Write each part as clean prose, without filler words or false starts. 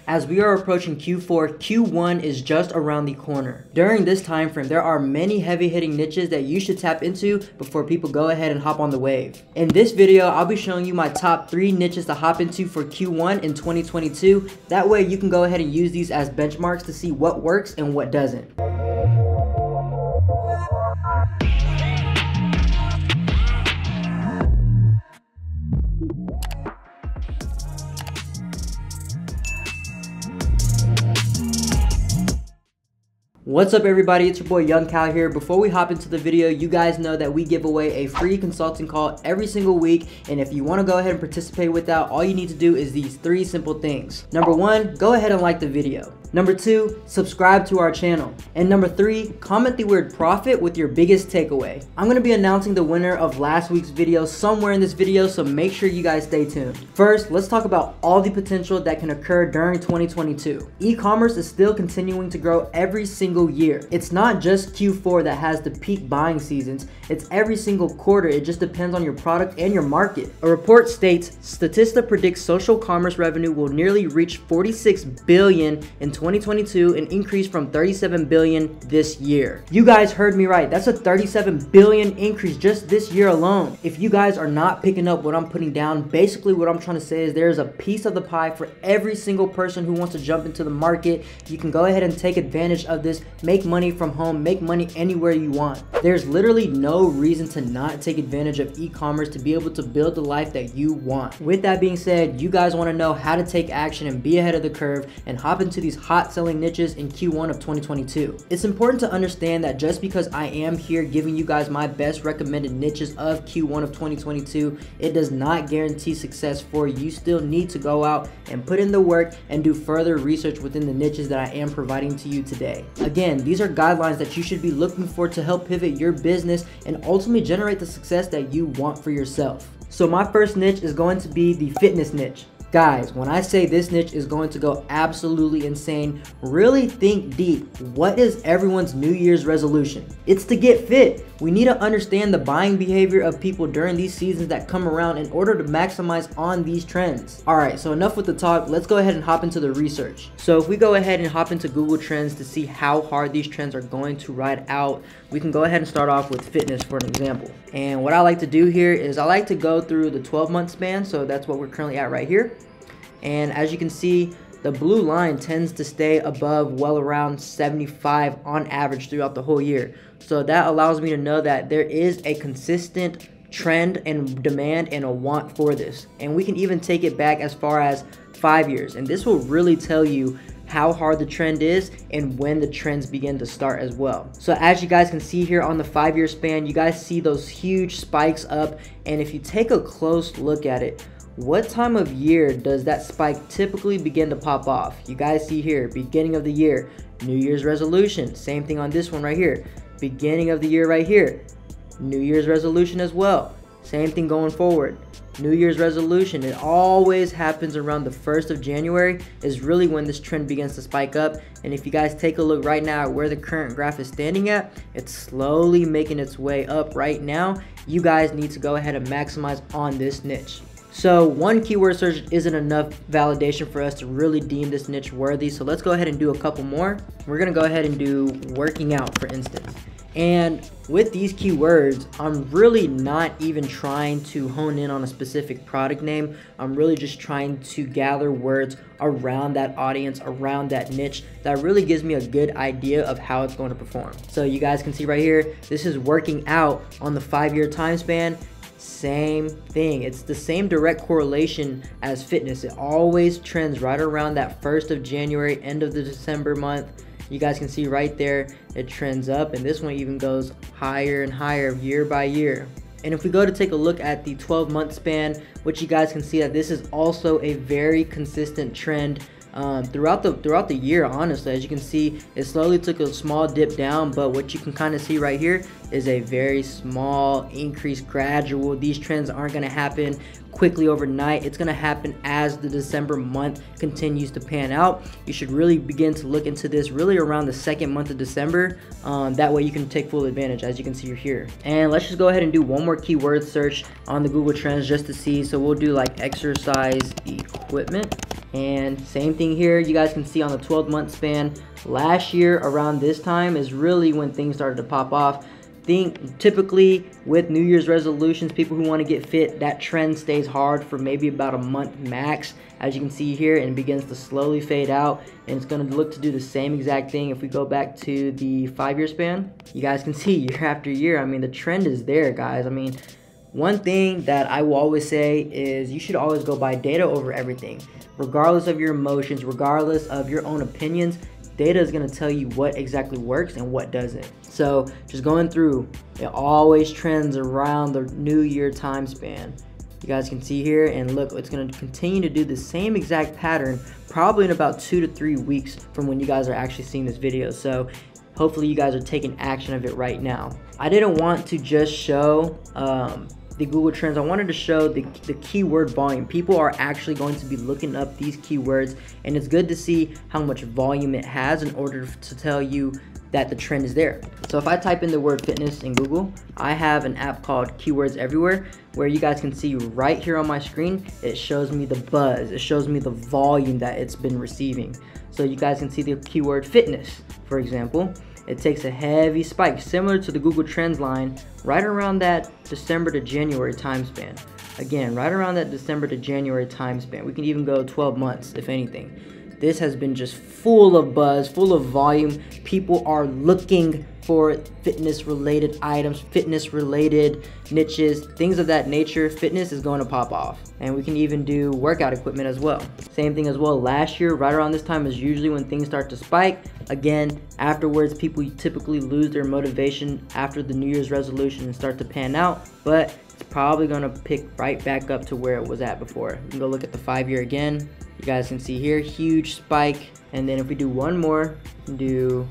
As we are approaching Q4, Q1 is just around the corner. During this time frame, there are many heavy hitting niches that you should tap into before people go ahead and hop on the wave. In this video, I'll be showing you my top 3 niches to hop into for Q1 in 2022. That way you can go ahead and use these as benchmarks to see what works and what doesn't. What's up everybody, it's your boy Young Cal here. Before we hop into the video, you guys know that we give away a free consulting call every single week, and if you want to go ahead and participate with that, all you need to do is these 3 simple things. Number 1, go ahead and like the video. Number 2, subscribe to our channel. And number 3, comment the word profit with your biggest takeaway. I'm going to be announcing the winner of last week's video somewhere in this video, so make sure you guys stay tuned. First, let's talk about all the potential that can occur during 2022. E-commerce is still continuing to grow every single year. It's not just Q4 that has the peak buying seasons, it's every single quarter. It just depends on your product and your market. A report states Statista predicts social commerce revenue will nearly reach $46 billion in 2022, an increase from $37 billion this year. You guys heard me right. That's a $37 billion increase just this year alone. If you guys are not picking up what I'm putting down, basically what I'm trying to say is there's a piece of the pie for every single person who wants to jump into the market. You can go ahead and take advantage of this, make money from home, make money anywhere you want. There's literally no reason to not take advantage of e-commerce to be able to build the life that you want. With that being said, you guys want to know how to take action and be ahead of the curve and hop into these hot selling niches in Q1 of 2022. It's important to understand that just because I am here giving you guys my best recommended niches of Q1 of 2022, it does not guarantee success for you. You still need to go out and put in the work and do further research within the niches that I am providing to you today. Again, these are guidelines that you should be looking for to help pivot your business and ultimately generate the success that you want for yourself. So my first niche is going to be the fitness niche. Guys, when I say this niche is going to go absolutely insane, really think deep. What is everyone's New Year's resolution? It's to get fit. We need to understand the buying behavior of people during these seasons that come around in order to maximize on these trends. Alright, so enough with the talk. Let's go ahead and hop into the research. So if we go ahead and hop into Google Trends to see how hard these trends are going to ride out, we can go ahead and start off with fitness for an example. And what I like to do here is I like to go through the 12-month span, so that's what we're currently at right here. And as you can see, the blue line tends to stay above well around 75 on average throughout the whole year. So that allows me to know that there is a consistent trend and demand and a want for this. And we can even take it back as far as 5 years. And this will really tell you how hard the trend is and when the trends begin to start as well. So as you guys can see here on the 5-year span, you guys see those huge spikes up. And if you take a close look at it, what time of year does that spike typically begin to pop off? You guys see here, beginning of the year, New Year's resolution. Same thing on this one right here. Beginning of the year right here, New Year's resolution as well. Same thing going forward. New Year's resolution. It always happens around the 1st of January is really when this trend begins to spike up. And if you guys take a look right now at where the current graph is standing at, it's slowly making its way up right now. You guys need to go ahead and maximize on this niche. So one keyword search isn't enough validation for us to really deem this niche worthy. So let's go ahead and do a couple more. We're going to go ahead and do working out, for instance. And with these keywords, I'm really not even trying to hone in on a specific product name. I'm really just trying to gather words around that audience, around that niche, that really gives me a good idea of how it's going to perform. So you guys can see right here, this is working out on the 5-year time span. Same thing. It's the same direct correlation as fitness. It always trends right around that 1st of January, end of the December month. You guys can see right there, it trends up, and this one even goes higher and higher year by year. And if we go to take a look at the 12-month span, which you guys can see that this is also a very consistent trend throughout the year. Honestly, as you can see, it slowly took a small dip down, but what you can kind of see right here is a very small increase, gradual. These trends aren't going to happen quickly overnight. It's going to happen as the December month continues to pan out. You should really begin to look into this really around the 2nd month of December. That way you can take full advantage, as you can see here. And let's just go ahead and do one more keyword search on the Google Trends just to see. So we'll do like exercise equipment. And same thing here, you guys can see on the 12-month span, last year around this time is really when things started to pop off. Typically with New Year's resolutions, people who want to get fit, that trend stays hard for maybe about a month max, as you can see here, and it begins to slowly fade out, and it's going to look to do the same exact thing if we go back to the 5-year span. You guys can see year after year, I mean, the trend is there, guys. I mean, one thing that I will always say is you should always go by data over everything. Regardless of your emotions, regardless of your own opinions, data is going to tell you what exactly works and what doesn't. So just going through, it always trends around the New Year time span. You guys can see here, and look, it's going to continue to do the same exact pattern probably in about 2 to 3 weeks from when you guys are actually seeing this video. So hopefully you guys are taking action of it right now. I didn't want to just show the Google Trends. I wanted to show the keyword volume. People are actually going to be looking up these keywords, and it's good to see how much volume it has in order to tell you that the trend is there. So if I type in the word fitness in Google, I have an app called Keywords Everywhere, where you guys can see right here on my screen, it shows me the buzz, it shows me the volume that it's been receiving. So you guys can see the keyword fitness, for example. It takes a heavy spike, similar to the Google Trends line, right around that December to January time span. Again, right around that December to January time span. We can even go 12 months, if anything. This has been just full of buzz, full of volume. People are looking for fitness-related items, fitness-related niches, things of that nature. Fitness is going to pop off. And we can even do workout equipment as well. Same thing as well. Last year, right around this time is usually when things start to spike. Again, afterwards, people typically lose their motivation after the New Year's resolution and start to pan out. But it's probably going to pick right back up to where it was at before. You can go look at the 5-year again. You guys can see here, huge spike. And then if we do one more, do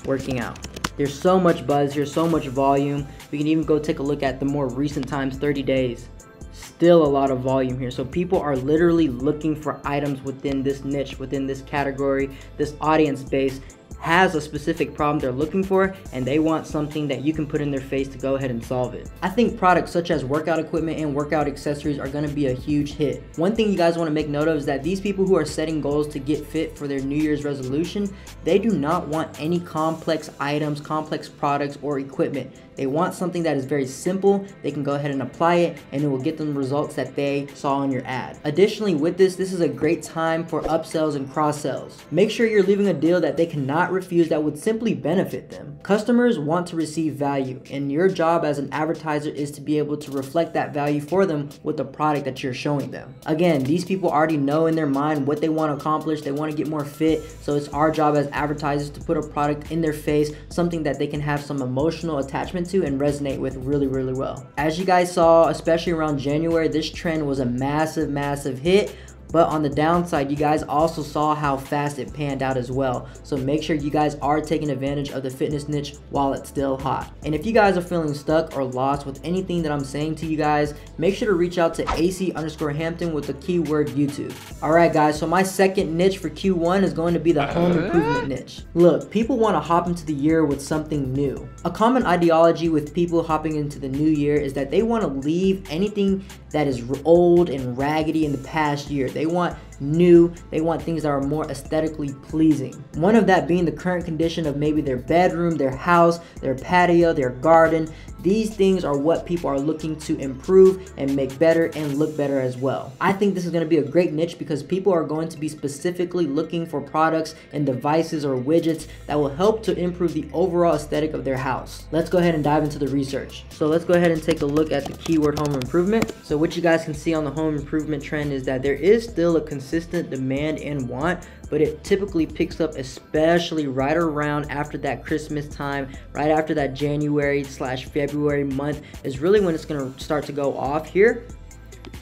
working out. There's so much buzz here, so much volume. We can even go take a look at the more recent times, 30 days. Still a lot of volume here. So people are literally looking for items within this niche, within this category. This audience base has a specific problem they're looking for, and they want something that you can put in their face to go ahead and solve it. I think products such as workout equipment and workout accessories are going to be a huge hit. One thing you guys want to make note of is that these people who are setting goals to get fit for their New Year's resolution, they do not want any complex items, complex products, or equipment. They want something that is very simple. They can go ahead and apply it, and it will get them results that they saw on your ad. Additionally, with this is a great time for upsells and cross sells. Make sure you're leaving a deal that they cannot refuse that would simply benefit them. Customers want to receive value, and your job as an advertiser is to be able to reflect that value for them with the product that you're showing them. Again, these people already know in their mind what they want to accomplish. They want to get more fit, so it's our job as advertisers to put a product in their face, something that they can have some emotional attachment to and resonate with really well. As you guys saw, especially around January, this trend was a massive hit. But on the downside, you guys also saw how fast it panned out as well. So make sure you guys are taking advantage of the fitness niche while it's still hot. And if you guys are feeling stuck or lost with anything that I'm saying to you guys, make sure to reach out to AC_Hampton with the keyword YouTube. Alright guys, so my second niche for Q1 is going to be the home improvement niche. Look, people want to hop into the year with something new. A common ideology with people hopping into the new year is that they want to leave anything that is old and raggedy in the past year. They want new, they want things that are more aesthetically pleasing. One of that being the current condition of maybe their bedroom, their house, their patio, their garden. These things are what people are looking to improve and make better and look better as well. I think this is going to be a great niche because people are going to be specifically looking for products and devices or widgets that will help to improve the overall aesthetic of their house. Let's go ahead and dive into the research. So let's go ahead and take a look at the keyword home improvement. So what you guys can see on the home improvement trend is that there is still a consistent demand and want, but it typically picks up especially right around after that Christmas time, right after that January/February month is really when it's going to start to go off here.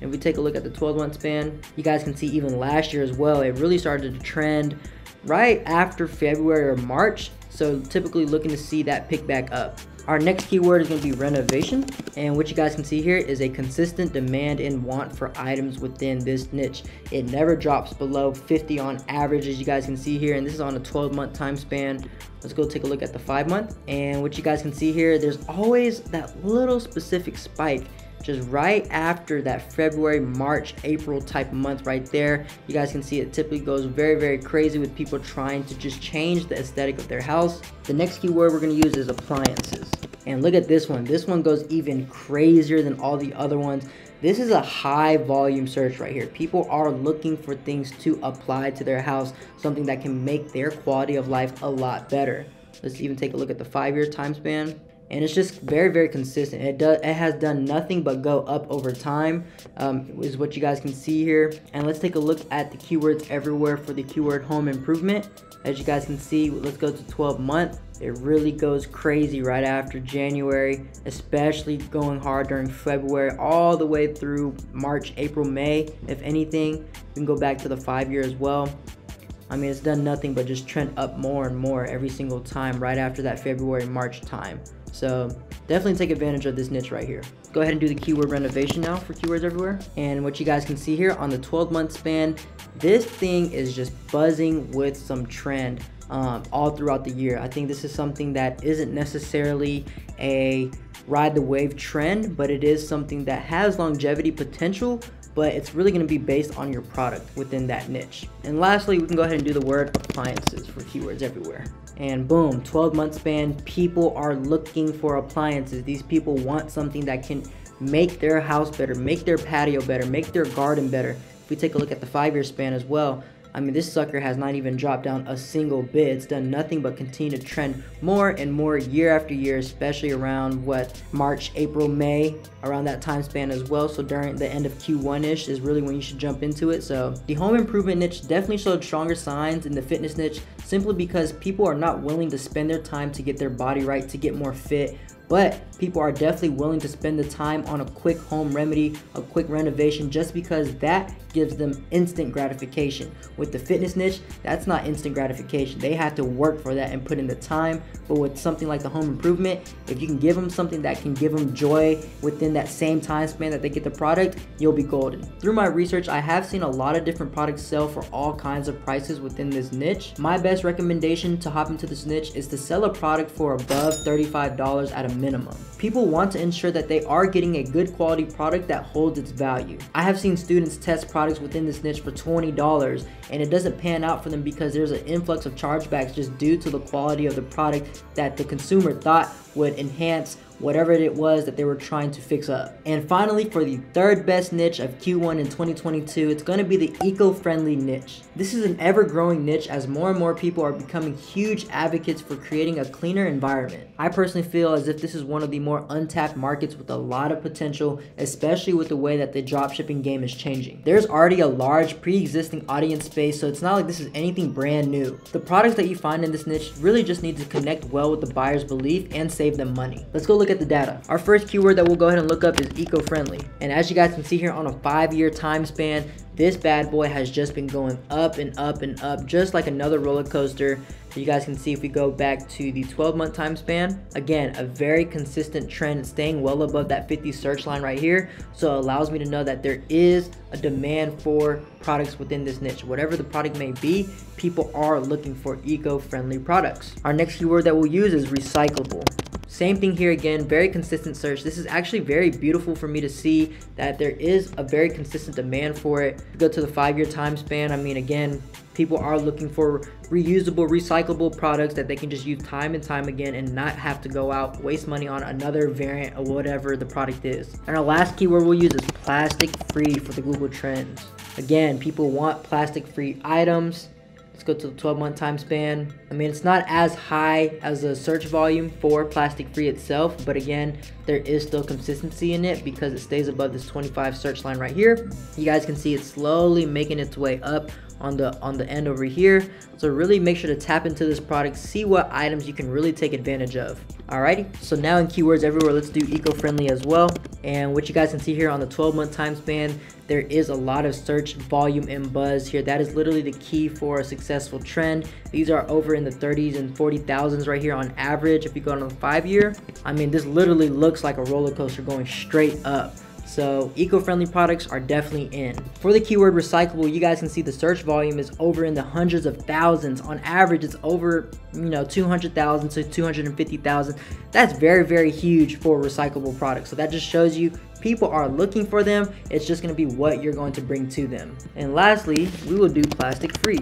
If we take a look at the 12-month span, you guys can see even last year as well, it really started to trend right after February or March. So typically looking to see that pick back up. Our next keyword is going to be renovation, and what you guys can see here is a consistent demand and want for items within this niche. It never drops below 50 on average, as you guys can see here, and this is on a 12-month time span. Let's go take a look at the 5-month, and what you guys can see here, there's always that little specific spike just right after that February, March, April type month right there. You guys can see it typically goes very, very crazy with people trying to just change the aesthetic of their house. The next keyword we're going to use is appliances. And look at this one. This one goes even crazier than all the other ones. This is a high volume search right here. People are looking for things to apply to their house, something that can make their quality of life a lot better. Let's even take a look at the 5-year time span. And it's just very, very consistent. It has done nothing but go up over time, is what you guys can see here. And let's take a look at the keywords everywhere for the keyword home improvement. As you guys can see, let's go to 12 month. It really goes crazy right after January, especially going hard during February all the way through March, April, May. If anything, you can go back to the 5-year as well. I mean, it's done nothing but just trend up more and more every single time right after that February, March time. So definitely take advantage of this niche right here. Go ahead and do the keyword renovation now for keywords everywhere. And what you guys can see here on the 12-month span, this thing is just buzzing with some trend all throughout the year. I think this is something that isn't necessarily a ride the wave trend, but it is something that has longevity potential, but it's really going to be based on your product within that niche. And lastly, we can go ahead and do the word appliances for keywords everywhere. And boom, 12-month span, people are looking for appliances. These people want something that can make their house better, make their patio better, make their garden better. If we take a look at the 5-year span as well, I mean, this sucker has not even dropped down a single bit. It's done nothing but continue to trend more and more year after year, especially around March, April, May, around that time span as well. So during the end of Q1-ish is really when you should jump into it. So the home improvement niche definitely showed stronger signs in the fitness niche, simply because people are not willing to spend their time to get their body right, to get more fit. But people are definitely willing to spend the time on a quick home remedy, a quick renovation, just because that gives them instant gratification. With the fitness niche, that's not instant gratification. They have to work for that and put in the time. But with something like the home improvement, if you can give them something that can give them joy within that same time span that they get the product, you'll be golden. Through my research, I have seen a lot of different products sell for all kinds of prices within this niche. My best recommendation to hop into this niche is to sell a product for above $35 at a minimum. People want to ensure that they are getting a good quality product that holds its value. I have seen students test products within this niche for $20 and it doesn't pan out for them because there's an influx of chargebacks just due to the quality of the product that the consumer thought would enhance whatever it was that they were trying to fix up. And finally, for the third best niche of Q1 in 2022, it's going to be the eco-friendly niche. This is an ever-growing niche as more and more people are becoming huge advocates for creating a cleaner environment. I personally feel as if this is one of the more untapped markets with a lot of potential, especially with the way that the dropshipping game is changing. There's already a large pre-existing audience space, so it's not like this is anything brand new. The products that you find in this niche really just need to connect well with the buyer's belief and save them money. Let's go look at the data. Our first keyword that we'll go ahead and look up is eco-friendly. And as you guys can see here on a 5-year time span, this bad boy has just been going up and up and up, just like another roller coaster. So you guys can see if we go back to the 12-month time span, again, a very consistent trend, staying well above that 50 search line right here. So it allows me to know that there is a demand for products within this niche. Whatever the product may be, people are looking for eco-friendly products. Our next keyword that we'll use is recyclable. Same thing here again, very consistent search. This is actually very beautiful for me to see that there is a very consistent demand for it. Go to the 5-year time span. I mean, again, people are looking for reusable, recyclable products that they can just use time and time again and not have to go out, waste money on another variant of whatever the product is. And our last keyword we'll use is plastic free for the Google Trends. Again, people want plastic free items. Let's go to the 12-month time span. I mean, it's not as high as a search volume for plastic free itself, but again, there is still consistency in it because it stays above this 25 search line right here. You guys can see it's slowly making its way up on the end over here. So really make sure to tap into this product, see what items you can really take advantage of. Alrighty, so now in keywords everywhere, let's do eco-friendly as well. And what you guys can see here on the 12-month time span, there is a lot of search volume and buzz here. That is literally the key for a successful trend. These are over in the 30s and 40,000s right here on average. If you go on the 5-year, I mean, this literally looks like a roller coaster going straight up. So eco-friendly products are definitely in. For the keyword recyclable, you guys can see the search volume is over in the hundreds of thousands. On average, it's over 200,000 to 250,000. That's very huge for recyclable products. So that just shows you people are looking for them. It's just going to be what you're going to bring to them. And lastly, we will do plastic free.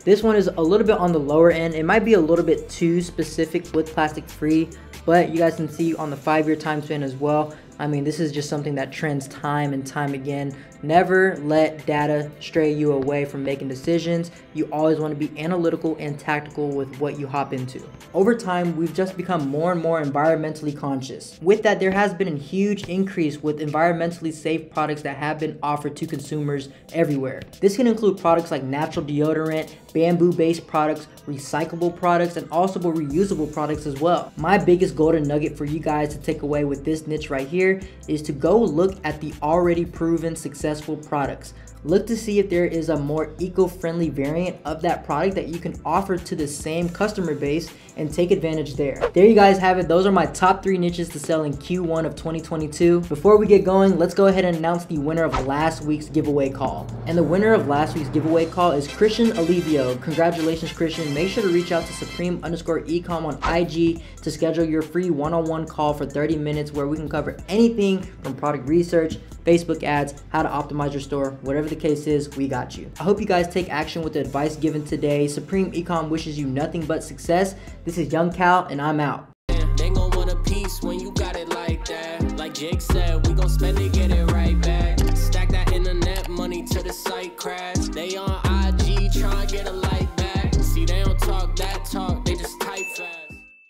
This one is a little bit on the lower end. It might be a little bit too specific with plastic free, but you guys can see on the 5-year time span as well. I mean, this is just something that trends time and time again. Never let data stray you away from making decisions. You always want to be analytical and tactical with what you hop into. Over time, we've just become more and more environmentally conscious. With that, there has been a huge increase with environmentally safe products that have been offered to consumers everywhere. This can include products like natural deodorant, bamboo-based products, recyclable products, and also reusable products as well. My biggest golden nugget for you guys to take away with this niche right here is to go look at the already proven successful products. Look to see if there is a more eco-friendly variant of that product that you can offer to the same customer base and take advantage there. There you guys have it. Those are my top 3 niches to sell in Q1 of 2022. Before we get going, let's go ahead and announce the winner of last week's giveaway call. And the winner of last week's giveaway call is Christian Alivio. Congratulations, Christian. Make sure to reach out to Supreme_Ecom on IG to schedule your free one-on-one call for 30 minutes where we can cover anything from product research, Facebook ads, how to optimize your store, whatever the case is, we got you. I hope you guys take action with the advice given today. Supreme Ecom wishes you nothing but success. This is Young Cal, and I'm out. They gon' want a piece when you got it like that. Like Jake said, we gon' spend it, get it right back.